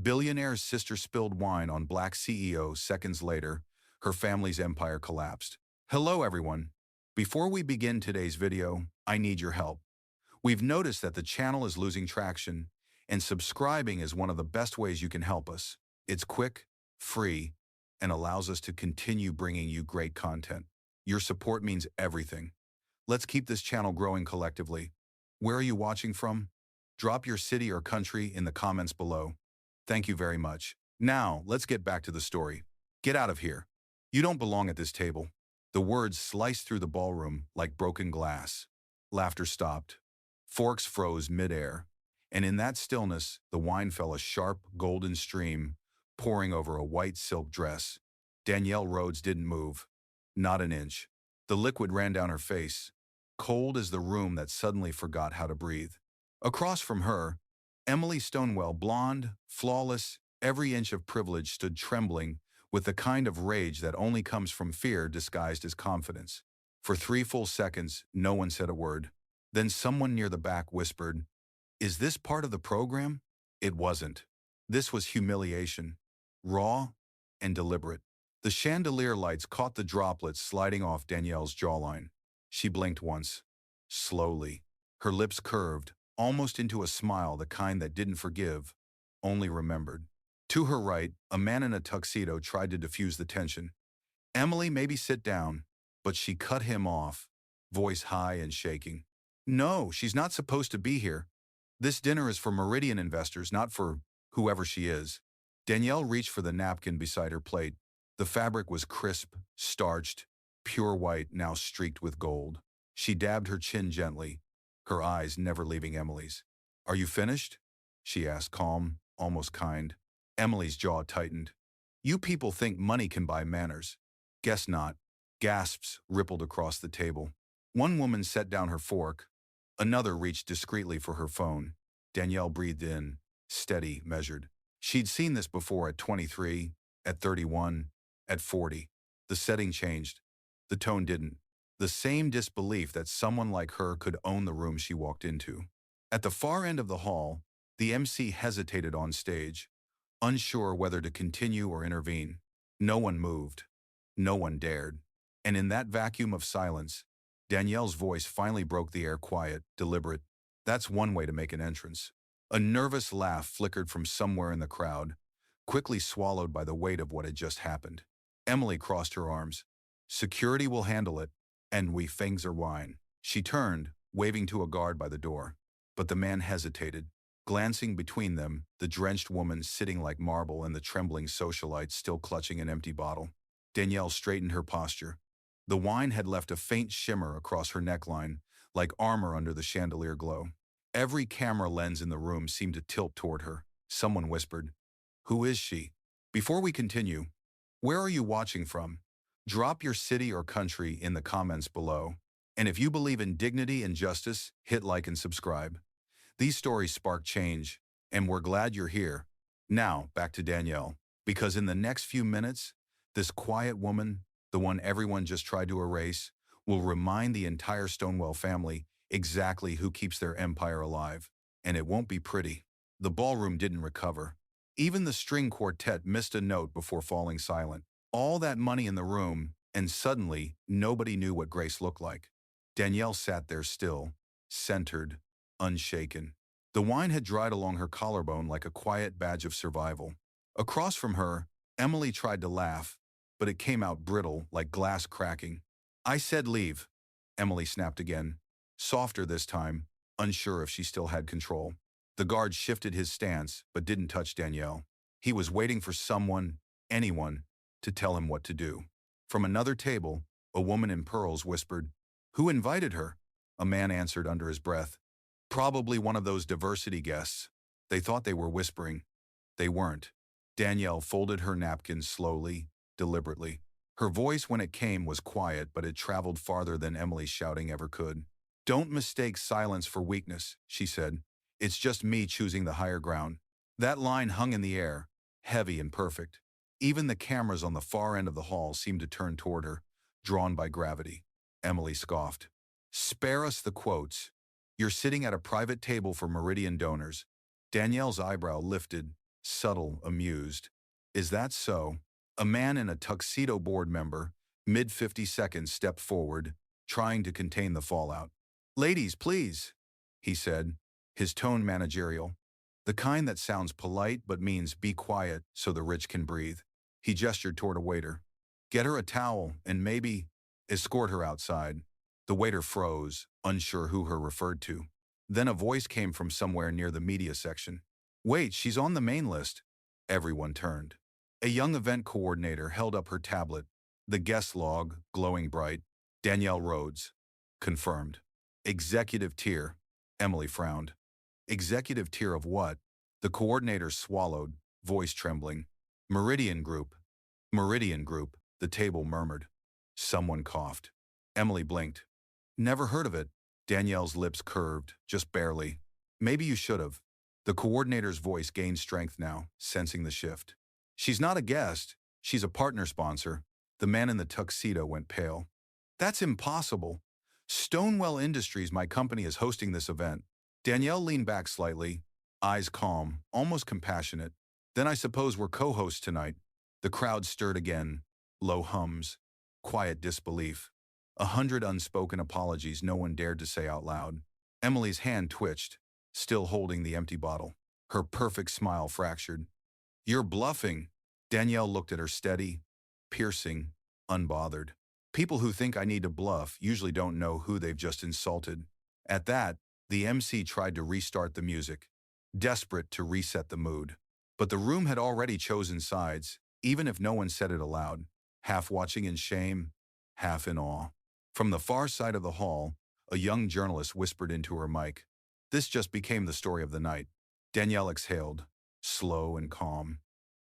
Billionaire's sister spilled wine on black CEO. Seconds later, her family's empire collapsed. Hello everyone. Before we begin today's video, I need your help. We've noticed that the channel is losing traction, and subscribing is one of the best ways you can help us. It's quick, free, and allows us to continue bringing you great content. Your support means everything. Let's keep this channel growing collectively. Where are you watching from? Drop your city or country in the comments below. Thank you very much. Now, let's get back to the story. Get out of here. You don't belong at this table. The words sliced through the ballroom like broken glass. Laughter stopped. Forks froze midair. And in that stillness, the wine fell a sharp, golden stream, pouring over a white silk dress. Danielle Rhodes didn't move. Not an inch. The liquid ran down her face, cold as the room that suddenly forgot how to breathe. Across from her, Emily Stonewell, blonde, flawless, every inch of privilege, stood trembling with the kind of rage that only comes from fear disguised as confidence. For 3 full seconds, no one said a word. Then someone near the back whispered, "Is this part of the program?" It wasn't. This was humiliation, raw and deliberate. The chandelier lights caught the droplets sliding off Danielle's jawline. She blinked once, slowly. Her lips curved, almost into a smile, the kind that didn't forgive, only remembered. To her right, a man in a tuxedo tried to diffuse the tension. "Emily, maybe sit down," but she cut him off, voice high and shaking. "No, she's not supposed to be here. This dinner is for Meridian investors, not for whoever she is." Danielle reached for the napkin beside her plate. The fabric was crisp, starched, pure white, now streaked with gold. She dabbed her chin gently, her eyes never leaving Emily's. "Are you finished?" she asked, calm, almost kind. Emily's jaw tightened. "You people think money can buy manners. Guess not." Gasps rippled across the table. One woman set down her fork. Another reached discreetly for her phone. Danielle breathed in, steady, measured. She'd seen this before at 23, at 31, at 40. The setting changed. The tone didn't. The same disbelief that someone like her could own the room she walked into. At the far end of the hall, the MC hesitated on stage, unsure whether to continue or intervene. No one moved. No one dared. And in that vacuum of silence, Danielle's voice finally broke the air, quiet, deliberate. "That's one way to make an entrance." A nervous laugh flickered from somewhere in the crowd, quickly swallowed by the weight of what had just happened. Emily crossed her arms. "Security will handle it, and we fangs her wine." She turned, waving to a guard by the door. But the man hesitated, glancing between them, the drenched woman sitting like marble and the trembling socialite still clutching an empty bottle. Danielle straightened her posture. The wine had left a faint shimmer across her neckline, like armor under the chandelier glow. Every camera lens in the room seemed to tilt toward her. Someone whispered, "Who is she?" Before we continue, where are you watching from? Drop your city or country in the comments below. And if you believe in dignity and justice, hit like and subscribe. These stories spark change, and we're glad you're here. Now, back to Danielle, because in the next few minutes, this quiet woman, the one everyone just tried to erase, will remind the entire Stonewell family exactly who keeps their empire alive. And it won't be pretty. The ballroom didn't recover. Even the string quartet missed a note before falling silent. All that money in the room, and suddenly, nobody knew what grace looked like. Danielle sat there still, centered, unshaken. The wine had dried along her collarbone like a quiet badge of survival. Across from her, Emily tried to laugh, but it came out brittle, like glass cracking. "I said leave," Emily snapped again, softer this time, unsure if she still had control. The guard shifted his stance, but didn't touch Danielle. He was waiting for someone, anyone, to tell him what to do. From another table, a woman in pearls whispered, "Who invited her?" A man answered under his breath, "Probably one of those diversity guests." They thought they were whispering. They weren't. Danielle folded her napkin slowly, deliberately. Her voice, when it came, was quiet, but it traveled farther than Emily's shouting ever could. "Don't mistake silence for weakness," she said. "It's just me choosing the higher ground." That line hung in the air, heavy and perfect. Even the cameras on the far end of the hall seemed to turn toward her, drawn by gravity. Emily scoffed. "Spare us the quotes. You're sitting at a private table for Meridian donors." Danielle's eyebrow lifted, subtle, amused. Is that so? A man in a tuxedo board member, mid-50 seconds, stepped forward, trying to contain the fallout. Ladies, please, he said, his tone managerial. The kind that sounds polite but means be quiet so the rich can breathe. He gestured toward a waiter. Get her a towel and maybe escort her outside. The waiter froze, unsure who her referred to. Then a voice came from somewhere near the media section. Wait, she's on the main list. Everyone turned. A young event coordinator held up her tablet. The guest log, glowing bright. Danielle Rhodes. Confirmed. Executive tier. Emily frowned. Executive tier of what? The coordinator swallowed, voice trembling. Meridian Group. Meridian Group, the table murmured. Someone coughed. Emily blinked. Never heard of it. Danielle's lips curved, just barely. Maybe you should have. The coordinator's voice gained strength now, sensing the shift. She's not a guest. She's a partner sponsor. The man in the tuxedo went pale. That's impossible. Stonewell Industries, my company, is hosting this event. Danielle leaned back slightly, eyes calm, almost compassionate. Then I suppose we're co-hosts tonight. The crowd stirred again. Low hums. Quiet disbelief. 100 unspoken apologies no one dared to say out loud. Emily's hand twitched, still holding the empty bottle. Her perfect smile fractured. You're bluffing. Danielle looked at her steady, piercing, unbothered. People who think I need to bluff usually don't know who they've just insulted. At that, the MC tried to restart the music, desperate to reset the mood. But the room had already chosen sides, even if no one said it aloud, half watching in shame, half in awe. From the far side of the hall, a young journalist whispered into her mic. This just became the story of the night. Danielle exhaled, slow and calm.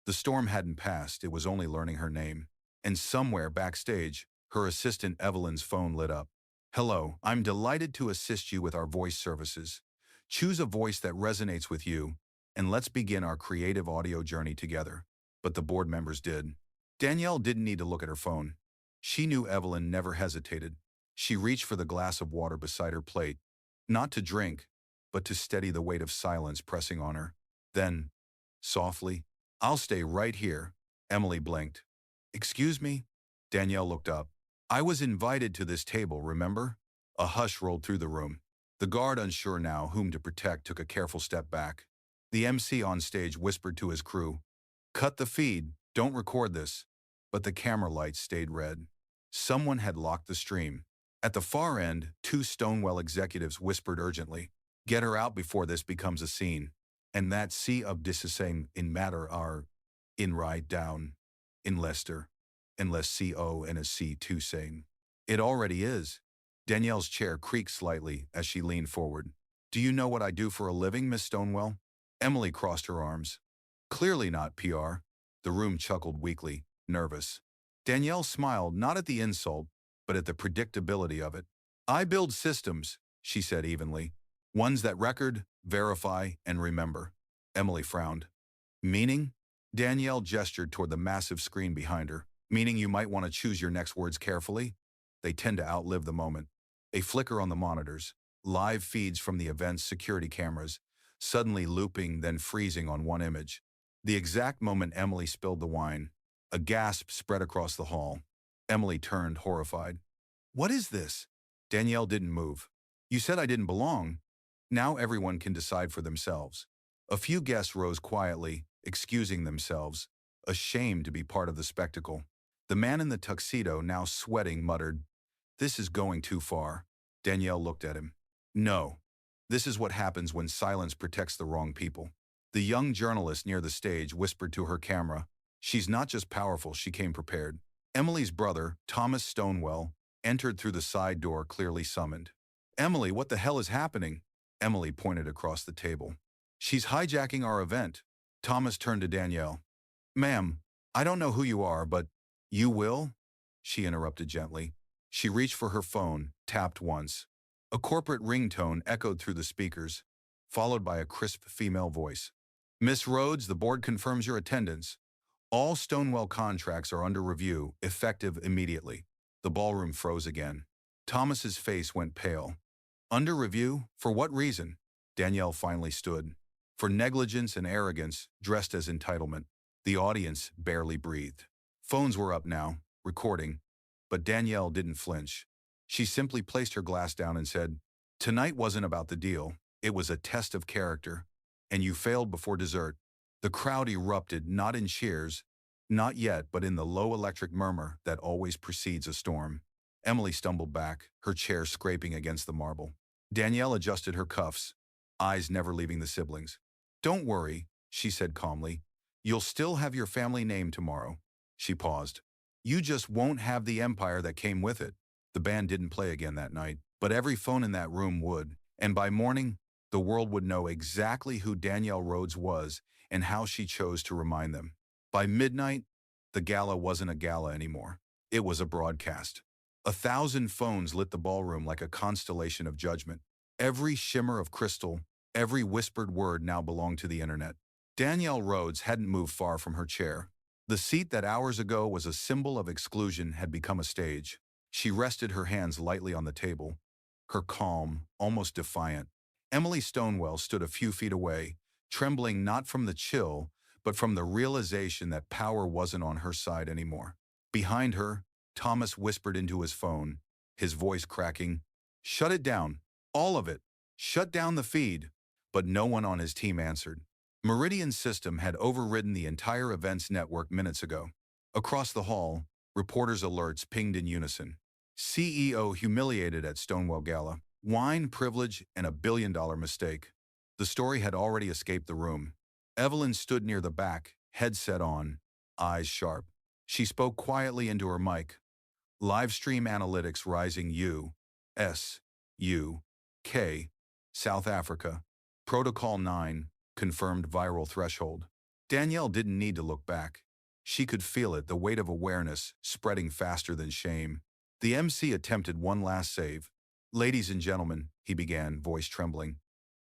The storm hadn't passed, it was only learning her name. And somewhere backstage, her assistant Evelyn's phone lit up. Hello, I'm delighted to assist you with our voice services. Choose a voice that resonates with you, and let's begin our creative audio journey together. But the board members did. Danielle didn't need to look at her phone. She knew Evelyn never hesitated. She reached for the glass of water beside her plate, not to drink, but to steady the weight of silence pressing on her. Then, softly, I'll stay right here. Emily blinked. Excuse me? Danielle looked up. I was invited to this table, remember? A hush rolled through the room. The guard, unsure now whom to protect, took a careful step back. The MC on stage whispered to his crew, Cut the feed, don't record this. But the camera lights stayed red. Someone had locked the stream. At the far end, 2 Stonewell executives whispered urgently, Get her out before this becomes a scene. And that sea of dissenting in matter are in write down, in Leicester, unless CO and a C2 saying. It already is. Danielle's chair creaked slightly as she leaned forward. Do you know what I do for a living, Miss Stonewell? Emily crossed her arms. Clearly not PR. The room chuckled weakly, nervous. Danielle smiled not at the insult, but at the predictability of it. I build systems, she said evenly. Ones that record, verify, and remember. Emily frowned. Meaning? Danielle gestured toward the massive screen behind her. Meaning you might want to choose your next words carefully? They tend to outlive the moment. A flicker on the monitors, live feeds from the event's security cameras, suddenly looping then freezing on one image. The exact moment Emily spilled the wine, a gasp spread across the hall. Emily turned, horrified. What is this? Danielle didn't move. You said I didn't belong. Now everyone can decide for themselves. A few guests rose quietly, excusing themselves, ashamed to be part of the spectacle. The man in the tuxedo, now sweating, muttered, This is going too far. Danielle looked at him. No. This is what happens when silence protects the wrong people. The young journalist near the stage whispered to her camera, She's not just powerful, she came prepared. Emily's brother, Thomas Stonewell, entered through the side door, clearly summoned. Emily, what the hell is happening? Emily pointed across the table. She's hijacking our event. Thomas turned to Danielle. Ma'am, I don't know who you are, but you will? She interrupted gently. She reached for her phone, tapped once. A corporate ringtone echoed through the speakers, followed by a crisp female voice. Miss Rhodes, the board confirms your attendance. All Stonewell contracts are under review, effective immediately. The ballroom froze again. Thomas's face went pale. Under review? For what reason? Danielle finally stood. For negligence and arrogance, dressed as entitlement. The audience barely breathed. Phones were up now, recording, but Danielle didn't flinch. She simply placed her glass down and said, "Tonight wasn't about the deal. It was a test of character. And you failed before dessert." The crowd erupted, not in cheers, not yet, but in the low electric murmur that always precedes a storm. Emily stumbled back, her chair scraping against the marble. Danielle adjusted her cuffs, eyes never leaving the siblings. "Don't worry," she said calmly. "You'll still have your family name tomorrow." She paused. "You just won't have the empire that came with it." The band didn't play again that night, but every phone in that room would. And by morning, the world would know exactly who Danielle Rhodes was and how she chose to remind them. By midnight, the gala wasn't a gala anymore. It was a broadcast. 1,000 phones lit the ballroom like a constellation of judgment. Every shimmer of crystal, every whispered word now belonged to the internet. Danielle Rhodes hadn't moved far from her chair. The seat that hours ago was a symbol of exclusion had become a stage. She rested her hands lightly on the table, her calm, almost defiant. Emily Stonewell stood a few feet away, trembling not from the chill, but from the realization that power wasn't on her side anymore. Behind her, Thomas whispered into his phone, his voice cracking, "Shut it down. All of it. Shut down the feed." But no one on his team answered. Meridian's system had overridden the entire events network minutes ago. Across the hall, reporters' alerts pinged in unison. CEO humiliated at Stonewall Gala. Wine, privilege, and a billion-dollar mistake. The story had already escaped the room. Evelyn stood near the back, headset on, eyes sharp. She spoke quietly into her mic. "Live stream analytics rising U.S. U.K. South Africa. Protocol 9, confirmed viral threshold." Danielle didn't need to look back. She could feel it, the weight of awareness, spreading faster than shame. The MC attempted one last save. "Ladies and gentlemen," he began, voice trembling.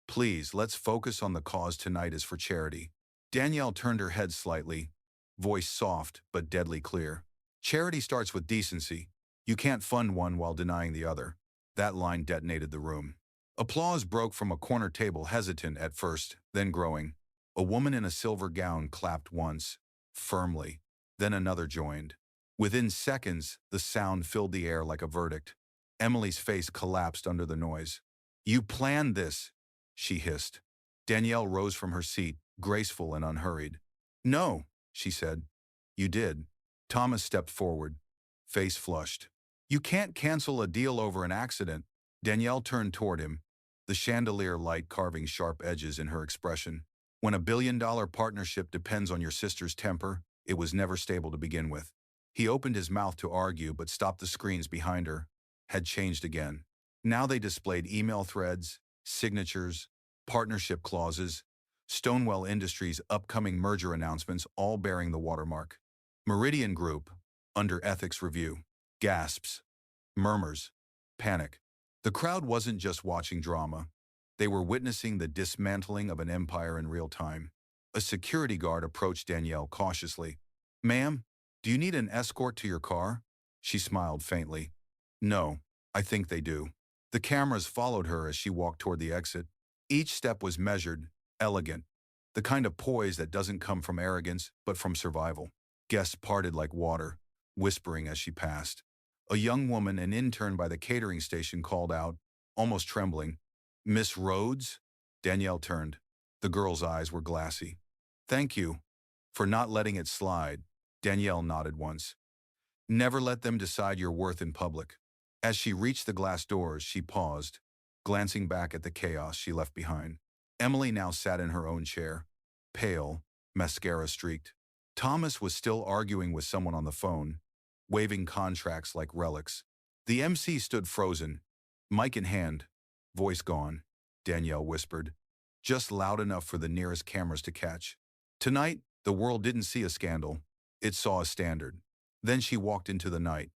"Please, let's focus on the cause. Tonight is for charity." Danielle turned her head slightly, voice soft but deadly clear. "Charity starts with decency. You can't fund one while denying the other." That line detonated the room. Applause broke from a corner table, hesitant at first, then growing. A woman in a silver gown clapped once, firmly. Then another joined. Within seconds, the sound filled the air like a verdict. Emily's face collapsed under the noise. "You planned this," she hissed. Danielle rose from her seat, graceful and unhurried. "No," she said. "You did." Thomas stepped forward, face flushed. "You can't cancel a deal over an accident." Danielle turned toward him, the chandelier light carving sharp edges in her expression. "When a billion-dollar partnership depends on your sister's temper, it was never stable to begin with." He opened his mouth to argue but stopped. The screens behind her had changed again. Now they displayed email threads, signatures, partnership clauses, Stonewall Industries' upcoming merger announcements, all bearing the watermark. Meridian Group, under ethics review. Gasps, murmurs, panic. The crowd wasn't just watching drama. They were witnessing the dismantling of an empire in real time. A security guard approached Danielle cautiously. "Ma'am, do you need an escort to your car?" She smiled faintly. "No, I think they do." The cameras followed her as she walked toward the exit. Each step was measured, elegant, the kind of poise that doesn't come from arrogance, but from survival. Guests parted like water, whispering as she passed. A young woman, an intern by the catering station, called out, almost trembling, "Miss Rhodes?" Danielle turned. The girl's eyes were glassy. "Thank you for not letting it slide." Danielle nodded once. "Never let them decide your worth in public." As she reached the glass doors, she paused, glancing back at the chaos she left behind. Emily now sat in her own chair, pale, mascara streaked. Thomas was still arguing with someone on the phone, waving contracts like relics. The MC stood frozen, mic in hand, voice gone. Danielle whispered, just loud enough for the nearest cameras to catch. Tonight, the world didn't see a scandal. It saw a standard. Then she walked into the night.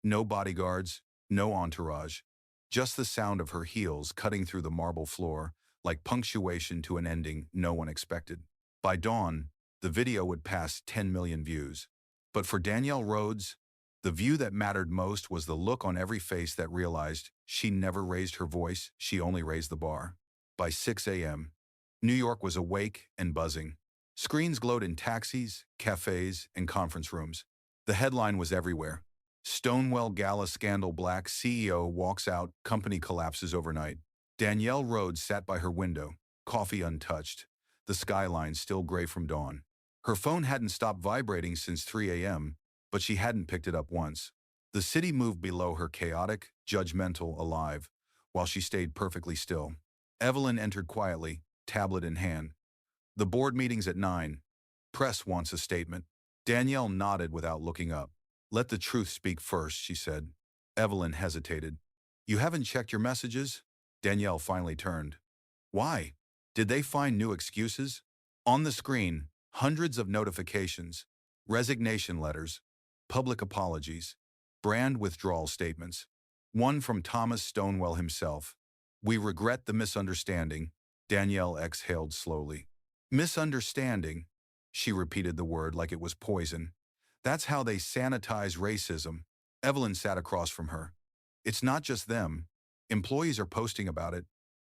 No bodyguards, no entourage. Just the sound of her heels cutting through the marble floor, like punctuation to an ending no one expected. By dawn, the video would pass 10 million views. But for Danielle Rhodes, the view that mattered most was the look on every face that realized she never raised her voice, she only raised the bar. By 6 a.m., New York was awake and buzzing. Screens glowed in taxis, cafes, and conference rooms. The headline was everywhere. Stonewall Gala scandal, Black CEO walks out, company collapses overnight. Danielle Rhodes sat by her window, coffee untouched, the skyline still gray from dawn. Her phone hadn't stopped vibrating since 3 a.m., but she hadn't picked it up once. The city moved below her, chaotic, judgmental, alive, while she stayed perfectly still. Evelyn entered quietly, tablet in hand. The board meeting's at 9. Press wants a statement. Danielle nodded without looking up. Let the truth speak first, she said. Evelyn hesitated. You haven't checked your messages? Danielle finally turned. Why? Did they find new excuses? On the screen, hundreds of notifications, resignation letters, public apologies, brand withdrawal statements. One from Thomas Stonewall himself. We regret the misunderstanding. Danielle exhaled slowly. Misunderstanding. She repeated the word like it was poison. That's how they sanitize racism. Evelyn sat across from her. It's not just them. Employees are posting about it.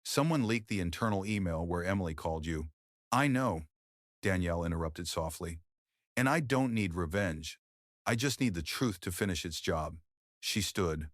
Someone leaked the internal email where Emily called you. I know, Danielle interrupted softly. And I don't need revenge. I just need the truth to finish its job. She stood,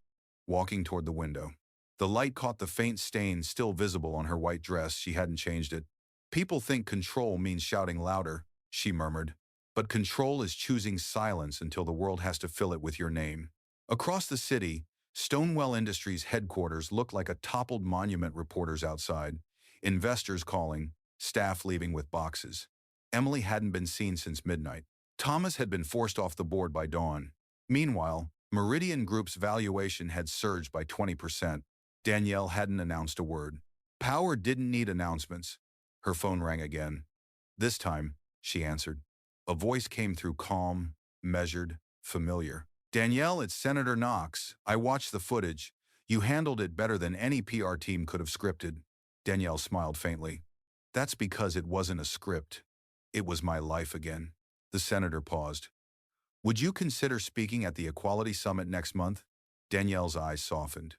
walking toward the window. The light caught the faint stain still visible on her white dress. She hadn't changed it. People think control means shouting louder, she murmured. But control is choosing silence until the world has to fill it with your name. Across the city, Stonewall Industries headquarters looked like a toppled monument. Reporters outside, investors calling, staff leaving with boxes. Emily hadn't been seen since midnight. Thomas had been forced off the board by dawn. Meanwhile, Meridian Group's valuation had surged by 20%. Danielle hadn't announced a word. Power didn't need announcements. Her phone rang again. This time, she answered. A voice came through, calm, measured, familiar. Danielle, it's Senator Knox. I watched the footage. You handled it better than any PR team could have scripted. Danielle smiled faintly. That's because it wasn't a script. It was my life again. The senator paused. Would you consider speaking at the Equality Summit next month? Danielle's eyes softened.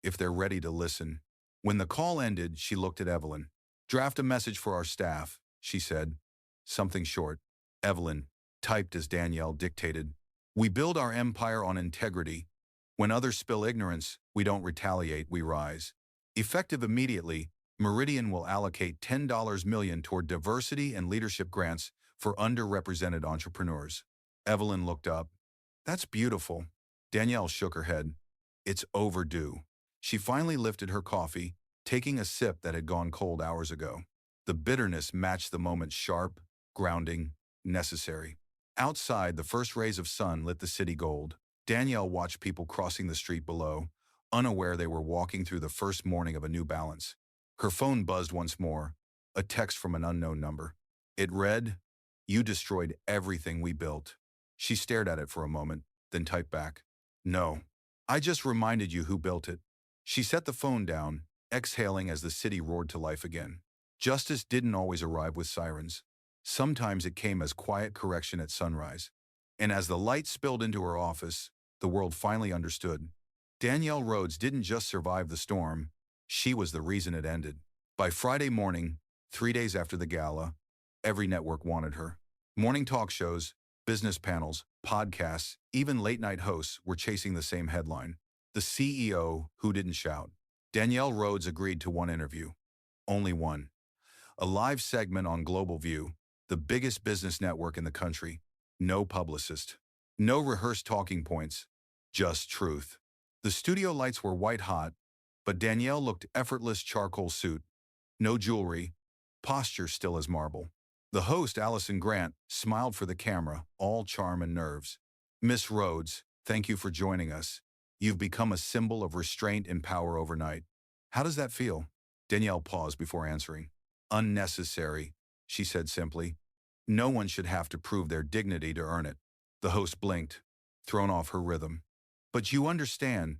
If they're ready to listen. When the call ended, she looked at Evelyn. Draft a message for our staff, she said. Something short. Evelyn typed as Danielle dictated. We build our empire on integrity. When others spill ignorance, we don't retaliate, we rise. Effective immediately, Meridian will allocate $10 million toward diversity and leadership grants for underrepresented entrepreneurs. Evelyn looked up. That's beautiful. Danielle shook her head. It's overdue. She finally lifted her coffee, taking a sip that had gone cold hours ago. The bitterness matched the moment, sharp, grounding, necessary. Outside, the first rays of sun lit the city gold. Danielle watched people crossing the street below, unaware they were walking through the first morning of a new balance. Her phone buzzed once more, a text from an unknown number. It read, You destroyed everything we built. She stared at it for a moment, then typed back, No, I just reminded you who built it. She set the phone down, exhaling as the city roared to life again. Justice didn't always arrive with sirens. Sometimes it came as quiet correction at sunrise. And as the light spilled into her office, the world finally understood. Danielle Rhodes didn't just survive the storm, she was the reason it ended. By Friday morning, 3 days after the gala, every network wanted her. Morning talk shows, business panels, podcasts, even late-night hosts were chasing the same headline. The CEO who didn't shout. Danielle Rhodes agreed to one interview. Only one. A live segment on Global View, the biggest business network in the country. No publicist. No rehearsed talking points. Just truth. The studio lights were white hot, but Danielle looked effortless, charcoal suit. No jewelry. Posture still as marble. The host, Allison Grant, smiled for the camera, all charm and nerves. Miss Rhodes, thank you for joining us. You've become a symbol of restraint and power overnight. How does that feel? Danielle paused before answering. Unnecessary, she said simply. No one should have to prove their dignity to earn it. The host blinked, thrown off her rhythm. But you understand.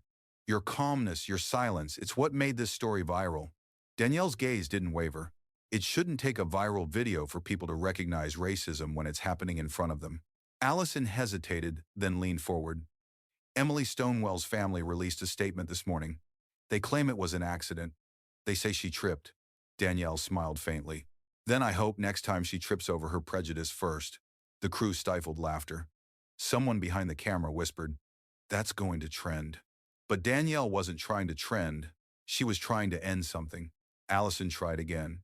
Your calmness, your silence, it's what made this story viral. Danielle's gaze didn't waver. It shouldn't take a viral video for people to recognize racism when it's happening in front of them. Allison hesitated, then leaned forward. Emily Stonewall's family released a statement this morning. They claim it was an accident. They say she tripped. Danielle smiled faintly. Then I hope next time she trips over her prejudice first. The crew stifled laughter. Someone behind the camera whispered, "That's going to trend." But Danielle wasn't trying to trend. She was trying to end something. Allison tried again.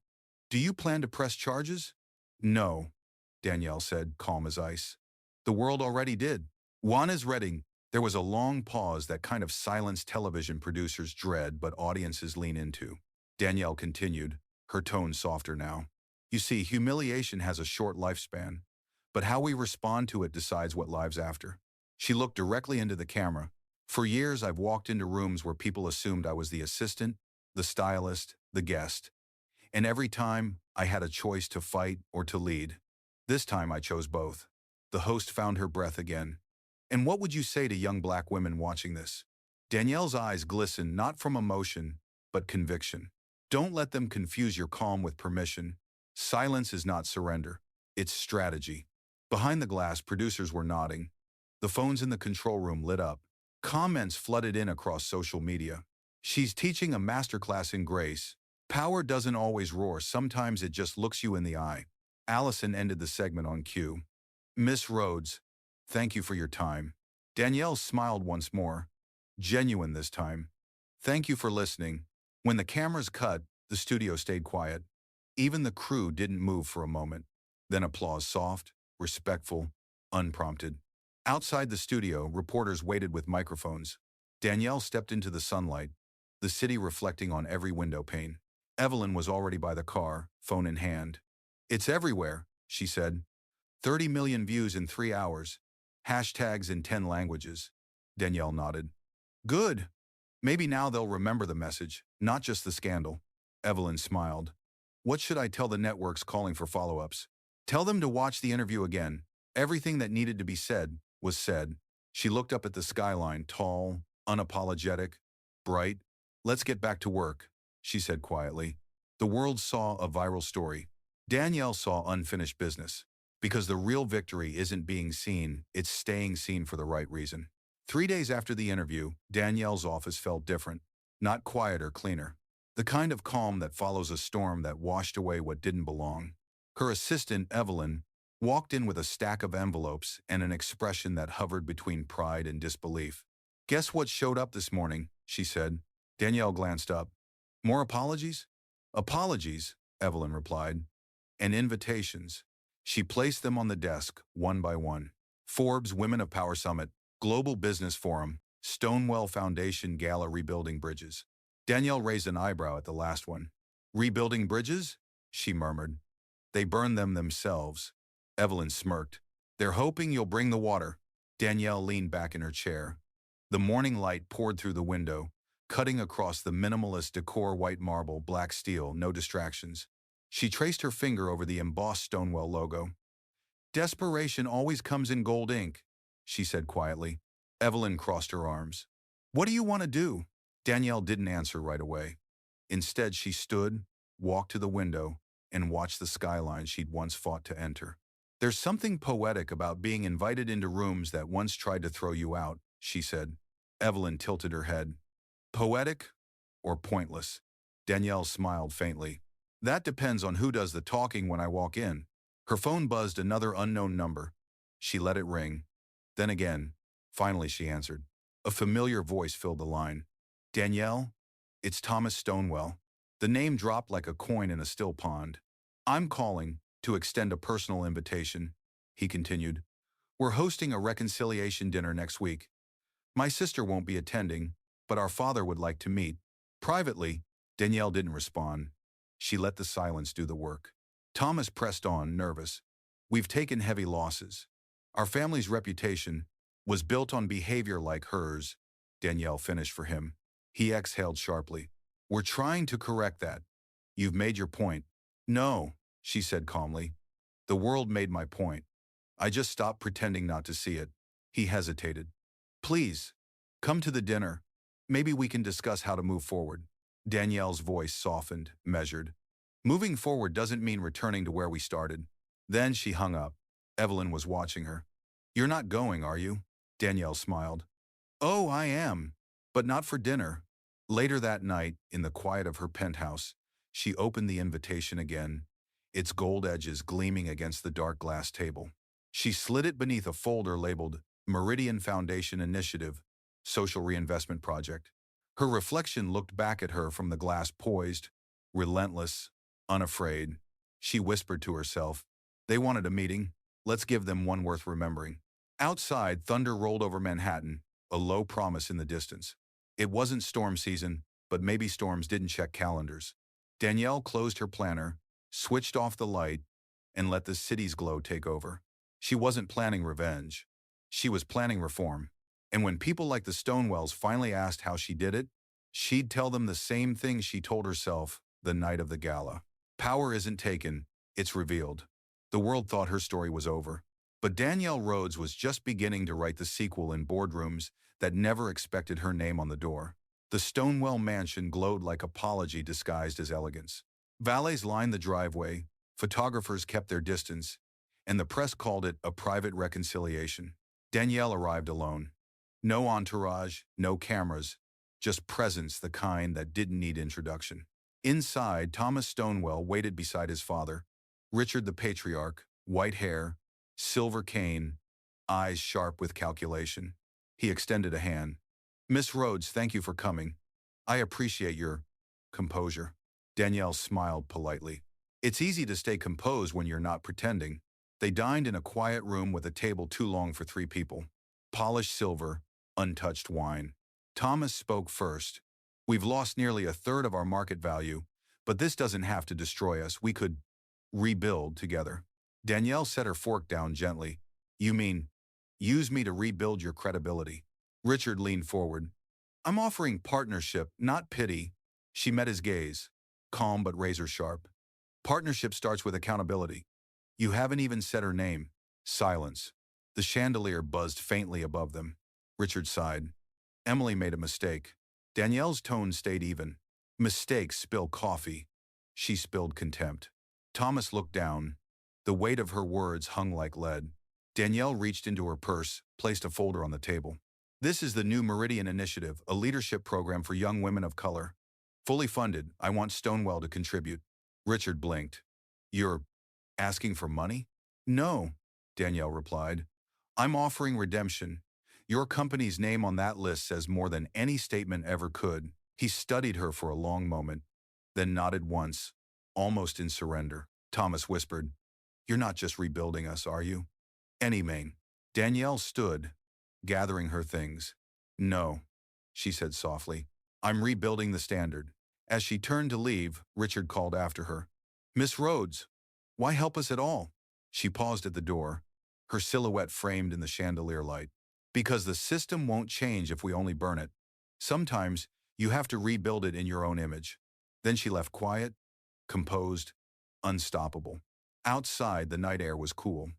"Do you plan to press charges?" "No," Danielle said, calm as ice. "The world already did." Juan is Redding. There was a long pause, that kind of silence television producers dread but audiences lean into. Danielle continued, her tone softer now. "You see, humiliation has a short lifespan, but how we respond to it decides what lives after." She looked directly into the camera. "For years, I've walked into rooms where people assumed I was the assistant, the stylist, the guest. And every time, I had a choice to fight or to lead. This time, I chose both." The host found her breath again. "And what would you say to young black women watching this?" Danielle's eyes glistened, not from emotion, but conviction. "Don't let them confuse your calm with permission. Silence is not surrender. It's strategy." Behind the glass, producers were nodding. The phones in the control room lit up. Comments flooded in across social media. "She's teaching a masterclass in grace. Power doesn't always roar. Sometimes it just looks you in the eye." Allison ended the segment on cue. "Miss Rhodes, thank you for your time." Danielle smiled once more. Genuine this time. "Thank you for listening." When the cameras cut, the studio stayed quiet. Even the crew didn't move for a moment. Then applause, soft, respectful, unprompted. Outside the studio, reporters waited with microphones. Danielle stepped into the sunlight, the city reflecting on every window pane. Evelyn was already by the car, phone in hand. "It's everywhere," she said. 30 million views in 3 hours. Hashtags in 10 languages. Danielle nodded. "Good. Maybe now they'll remember the message, not just the scandal." Evelyn smiled. "What should I tell the networks calling for follow-ups?" "Tell them to watch the interview again. Everything that needed to be said was said." She looked up at the skyline, tall, unapologetic, bright. "Let's get back to work," she said quietly. The world saw a viral story. Danielle saw unfinished business. Because the real victory isn't being seen, it's staying seen for the right reason. 3 days after the interview, Danielle's office felt different. Not quieter, cleaner. The kind of calm that follows a storm that washed away what didn't belong. Her assistant, Evelyn, walked in with a stack of envelopes and an expression that hovered between pride and disbelief. "Guess what showed up this morning?" she said. Danielle glanced up. "More apologies?" "Apologies," Evelyn replied. "And invitations." She placed them on the desk, one by one. Forbes Women of Power Summit, Global Business Forum, Stonewall Foundation Gala, Rebuilding Bridges. Danielle raised an eyebrow at the last one. "Rebuilding bridges?" she murmured. "They burned them themselves." Evelyn smirked. "They're hoping you'll bring the water." Danielle leaned back in her chair. The morning light poured through the window, cutting across the minimalist decor: white marble, black steel, no distractions. She traced her finger over the embossed Stonewall logo. "Desperation always comes in gold ink," she said quietly. Evelyn crossed her arms. "What do you want to do?" Danielle didn't answer right away. Instead, she stood, walked to the window, and watched the skyline she'd once fought to enter. "There's something poetic about being invited into rooms that once tried to throw you out," she said. Evelyn tilted her head. "Poetic or pointless?" Danielle smiled faintly. "That depends on who does the talking when I walk in." Her phone buzzed, another unknown number. She let it ring. Then again. Finally she answered. A familiar voice filled the line. "Danielle, it's Thomas Stonewall." The name dropped like a coin in a still pond. "I'm calling to extend a personal invitation," he continued. "We're hosting a reconciliation dinner next week. My sister won't be attending, but our father would like to meet." Privately, Danielle didn't respond. She let the silence do the work. Thomas pressed on, nervous. "We've taken heavy losses. Our family's reputation was built on behavior like hers," Danielle finished for him. He exhaled sharply. "We're trying to correct that." "You've made your point." "No," she said calmly. "The world made my point. I just stopped pretending not to see it." He hesitated. "Please, come to the dinner. Maybe we can discuss how to move forward." Danielle's voice softened, measured. "Moving forward doesn't mean returning to where we started." Then she hung up. Evelyn was watching her. "You're not going, are you?" Danielle smiled. "Oh, I am. But not for dinner." Later that night, in the quiet of her penthouse, she opened the invitation again. its gold edges gleaming against the dark glass table. She slid it beneath a folder labeled Meridian Foundation Initiative, Social Reinvestment Project. Her reflection looked back at her from the glass, poised, relentless, unafraid. She whispered to herself, "They wanted a meeting. Let's give them one worth remembering." Outside, thunder rolled over Manhattan, a low promise in the distance. It wasn't storm season, but maybe storms didn't check calendars. Danielle closed her planner, switched off the light, and let the city's glow take over. She wasn't planning revenge. She was planning reform. And when people like the Stonewells finally asked how she did it, she'd tell them the same thing she told herself the night of the gala. Power isn't taken, it's revealed. The world thought her story was over. But Danielle Rhodes was just beginning to write the sequel in boardrooms that never expected her name on the door. The Stonewell mansion glowed like apology disguised as elegance. Valets lined the driveway, photographers kept their distance, and the press called it a private reconciliation. Danielle arrived alone. No entourage, no cameras, just presence, the kind that didn't need introduction. Inside, Thomas Stonewell waited beside his father, Richard the patriarch, white hair, silver cane, eyes sharp with calculation. He extended a hand. "Miss Rhodes, thank you for coming. I appreciate your composure." Danielle smiled politely. It's easy to stay composed when you're not pretending. They dined in a quiet room with a table too long for 3 people. Polished silver, untouched wine. Thomas spoke first. "We've lost nearly a third of our market value, but this doesn't have to destroy us. We could rebuild together." Danielle set her fork down gently. "You mean, use me to rebuild your credibility?" Richard leaned forward. "I'm offering partnership, not pity." She met his gaze, calm but razor sharp. "Partnership starts with accountability." "You haven't even said her name." Silence. The chandelier buzzed faintly above them. Richard sighed. "Emily made a mistake." Danielle's tone stayed even. "Mistakes spill coffee." She spilled contempt. Thomas looked down. The weight of her words hung like lead. Danielle reached into her purse, placed a folder on the table. "This is the new Meridian Initiative, a leadership program for young women of color. Fully funded. I want Stonewell to contribute." Richard blinked. "You're asking for money?" "No," Danielle replied. "I'm offering redemption. Your company's name on that list says more than any statement ever could." He studied her for a long moment, then nodded once, almost in surrender. Thomas whispered, "You're not just rebuilding us, are you?" "Anyway." Danielle stood, gathering her things. "No," she said softly. "I'm rebuilding the standard." As she turned to leave, Richard called after her. "Miss Rhodes, why help us at all?" She paused at the door, her silhouette framed in the chandelier light. "Because the system won't change if we only burn it. Sometimes you have to rebuild it in your own image." Then she left quiet, composed, unstoppable. Outside, the night air was cool.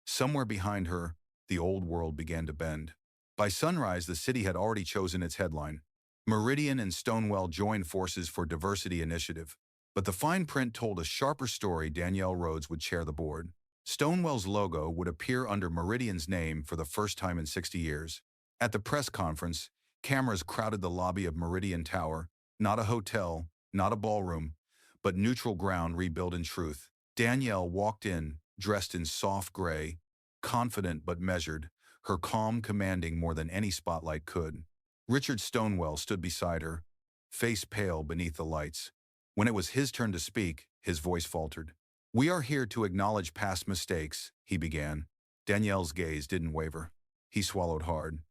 Somewhere behind her, the old world began to bend. By sunrise, the city had already chosen its headline. Meridian and Stonewell joined forces for diversity initiative. But the fine print told a sharper story. Danielle Rhodes would chair the board. Stonewell's logo would appear under Meridian's name for the first time in 60 years. At the press conference, cameras crowded the lobby of Meridian Tower, not a hotel, not a ballroom, but neutral ground rebuilt in truth. Danielle walked in, dressed in soft gray, confident but measured, her calm commanding more than any spotlight could. Richard Stonewell stood beside her, face pale beneath the lights. When it was his turn to speak, his voice faltered. "We are here to acknowledge past mistakes," he began. Danielle's gaze didn't waver. He swallowed hard.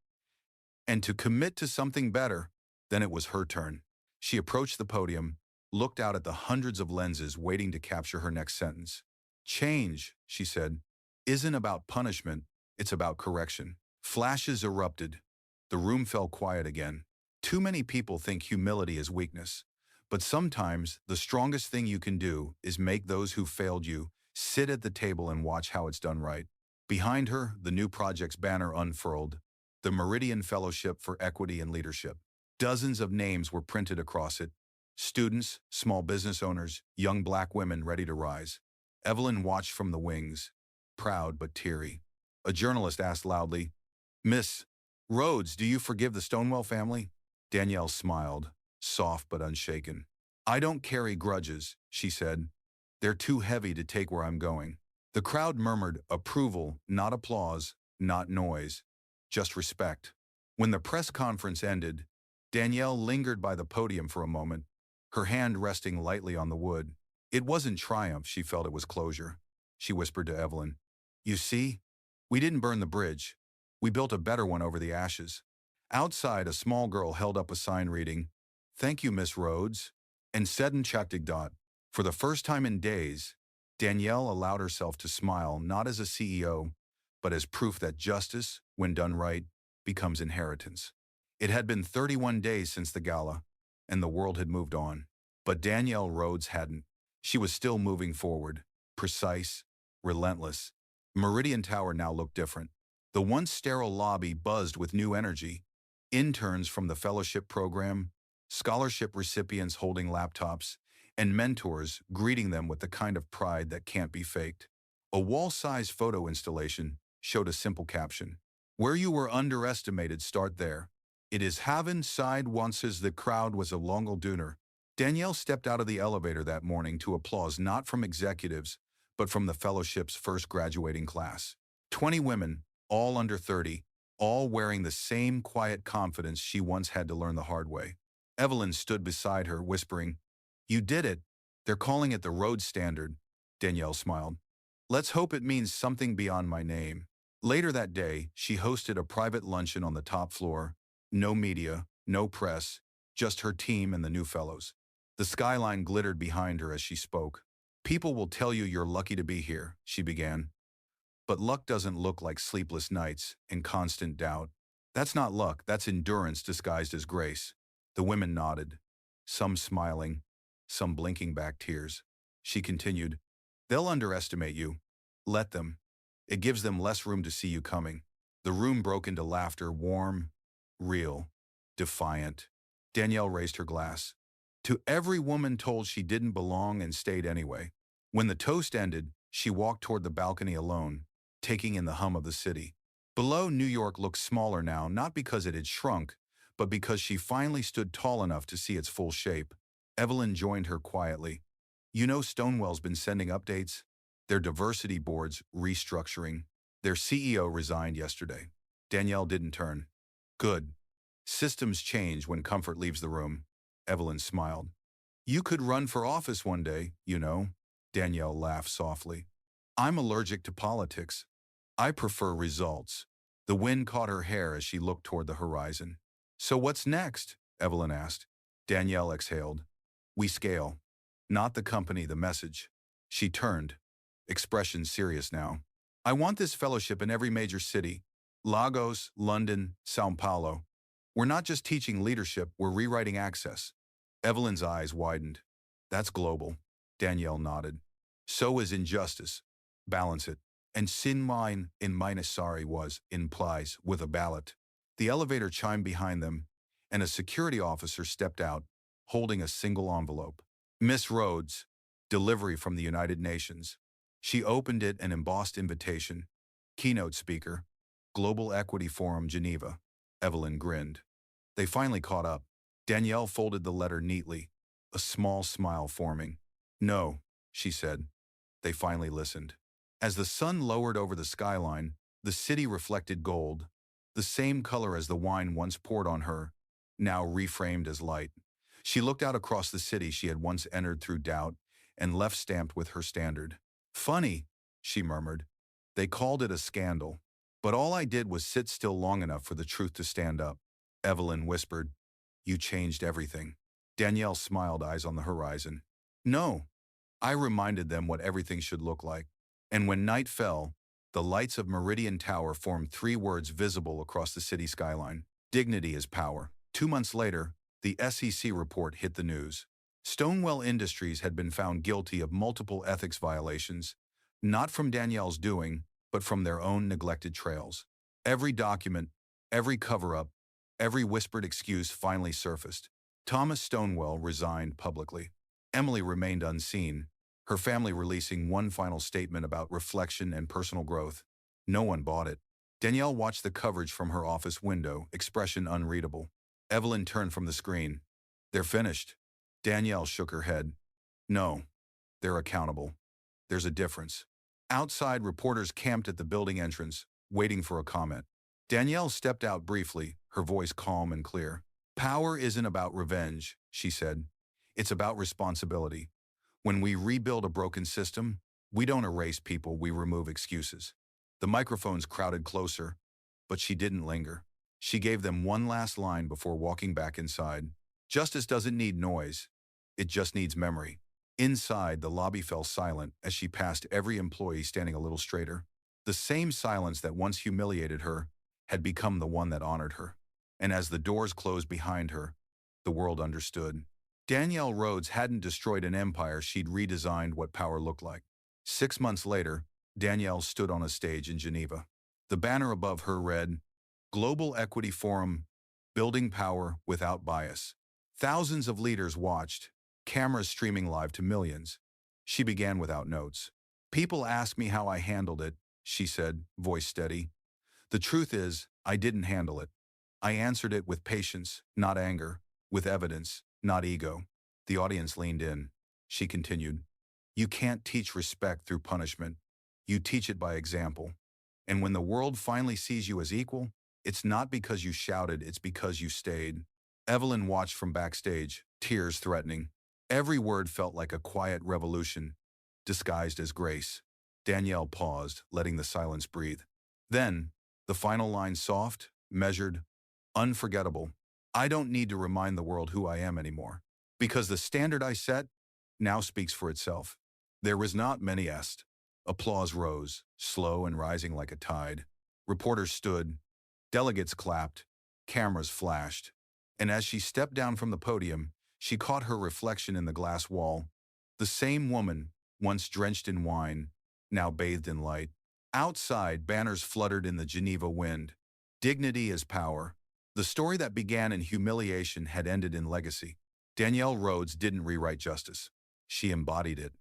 "And to commit to something better." Then it was her turn. She approached the podium, looked out at the hundreds of lenses waiting to capture her next sentence. "Change," she said, "isn't about punishment, it's about correction." Flashes erupted. The room fell quiet again. Too many people think humility is weakness. But sometimes the strongest thing you can do is make those who failed you sit at the table and watch how it's done right. Behind her, the new project's banner unfurled, the Meridian Fellowship for Equity and Leadership. Dozens of names were printed across it. Students, small business owners, young black women ready to rise. Evelyn watched from the wings, proud but teary. A journalist asked loudly, "Miss Rhodes, do you forgive the Stonewell family?" Danielle smiled, soft but unshaken. "I don't carry grudges," she said. They're too heavy to take where I'm going. The crowd murmured approval, not applause, not noise, just respect. When the press conference ended, Danielle lingered by the podium for a moment, her hand resting lightly on the wood. It wasn't triumph, she felt it was closure. She whispered to Evelyn, "You see, we didn't burn the bridge. We built a better one over the ashes." Outside, a small girl held up a sign reading, "Thank you, Miss Rhodes," and Sedin Chaktigdot. For the first time in days, Danielle allowed herself to smile not as a CEO, but as proof that justice, when done right, becomes inheritance. It had been 31 days since the gala, and the world had moved on. But Danielle Rhodes hadn't. She was still moving forward, precise, relentless. Meridian Tower now looked different. The once sterile lobby buzzed with new energy. Interns from the fellowship program, scholarship recipients holding laptops, and mentors greeting them with the kind of pride that can't be faked. A wall-size photo installation showed a simple caption. "Where you were underestimated, start there. It is haven side once as the crowd was a longal Danielle stepped out of the elevator that morning to applause not from executives, but from the fellowship's first graduating class. 20 women, all under 30, all wearing the same quiet confidence she once had to learn the hard way. Evelyn stood beside her, whispering, "You did it. They're calling it the Rhodes Standard." Danielle smiled. "Let's hope it means something beyond my name." Later that day, she hosted a private luncheon on the top floor. No media, no press, just her team and the new fellows. The skyline glittered behind her as she spoke. "People will tell you you're lucky to be here," she began. "But luck doesn't look like sleepless nights and constant doubt. That's not luck, that's endurance disguised as grace." The women nodded, some smiling, some blinking back tears. She continued, "They'll underestimate you. Let them. It gives them less room to see you coming." The room broke into laughter, warm, real, defiant. Danielle raised her glass. To every woman told she didn't belong and stayed anyway. When the toast ended, she walked toward the balcony alone, taking in the hum of the city. Below, New York looked smaller now, not because it had shrunk, but because she finally stood tall enough to see its full shape. Evelyn joined her quietly. "You know Stonewall's been sending updates? Their diversity board's restructuring. Their CEO resigned yesterday." Danielle didn't turn. "Good. Systems change when comfort leaves the room." Evelyn smiled. "You could run for office one day, you know." Danielle laughed softly. "I'm allergic to politics. I prefer results." The wind caught her hair as she looked toward the horizon. "So what's next?" Evelyn asked. Danielle exhaled. "We scale. Not the company, the message." She turned, expression serious now. "I want this fellowship in every major city. Lagos, London, Sao Paulo. We're not just teaching leadership, we're rewriting access." Evelyn's eyes widened. "That's global." Danielle nodded. "So is injustice. Balance it. And sin mine in minus sorry was, implies, with a ballot." The elevator chimed behind them, and a security officer stepped out, holding a single envelope. "Miss Rhodes, delivery from the United Nations." She opened it, an embossed invitation. "Keynote speaker, Global Equity Forum, Geneva." Evelyn grinned. They finally caught up. Danielle folded the letter neatly, a small smile forming. "No," she said. They finally listened. As the sun lowered over the skyline, the city reflected gold, the same color as the wine once poured on her, now reframed as light. She looked out across the city she had once entered through doubt and left stamped with her standard. "Funny," she murmured. "They called it a scandal. But all I did was sit still long enough for the truth to stand up." Evelyn whispered, "You changed everything." Danielle smiled, eyes on the horizon. "No, I reminded them what everything should look like." And when night fell, the lights of Meridian Tower formed three words visible across the city skyline. "Dignity is power." 2 months later, the SEC report hit the news. Stonewall Industries had been found guilty of multiple ethics violations, not from Danielle's doing, but from their own neglected trails. Every document, every cover-up, every whispered excuse finally surfaced. Thomas Stonewall resigned publicly. Emily remained unseen, her family releasing one final statement about reflection and personal growth. No one bought it. Danielle watched the coverage from her office window, expression unreadable. Evelyn turned from the screen. "They're finished." Danielle shook her head. "No. They're accountable. There's a difference. Outside, reporters camped at the building entrance, waiting for a comment. Danielle stepped out briefly, her voice calm and clear. Power isn't about revenge, she said. It's about responsibility. When we rebuild a broken system, we don't erase people, we remove excuses. The microphones crowded closer, but she didn't linger. She gave them one last line before walking back inside. Justice doesn't need noise. It just needs memory. Inside, the lobby fell silent as she passed every employee standing a little straighter. The same silence that once humiliated her had become the one that honored her. And as the doors closed behind her, the world understood. Danielle Rhodes hadn't destroyed an empire, she'd redesigned what power looked like. 6 months later, Danielle stood on a stage in Geneva. The banner above her read, Global Equity Forum, Building Power Without Bias. Thousands of leaders watched, cameras streaming live to millions. She began without notes. People ask me how I handled it, she said, voice steady. The truth is, I didn't handle it. I answered it with patience, not anger, with evidence, not ego. The audience leaned in. She continued, You can't teach respect through punishment. You teach it by example. And when the world finally sees you as equal, it's not because you shouted, it's because you stayed. Evelyn watched from backstage, tears threatening. Every word felt like a quiet revolution, disguised as grace. Danielle paused, letting the silence breathe. Then, the final line soft, measured, unforgettable. I don't need to remind the world who I am anymore, because the standard I set now speaks for itself. There was not many est. Applause rose, slow and rising like a tide. Reporters stood, delegates clapped, cameras flashed. And as she stepped down from the podium, she caught her reflection in the glass wall. The same woman, once drenched in wine, now bathed in light. Outside, banners fluttered in the Geneva wind. Dignity is power. The story that began in humiliation had ended in legacy. Danielle Rhodes didn't rewrite justice. She embodied it.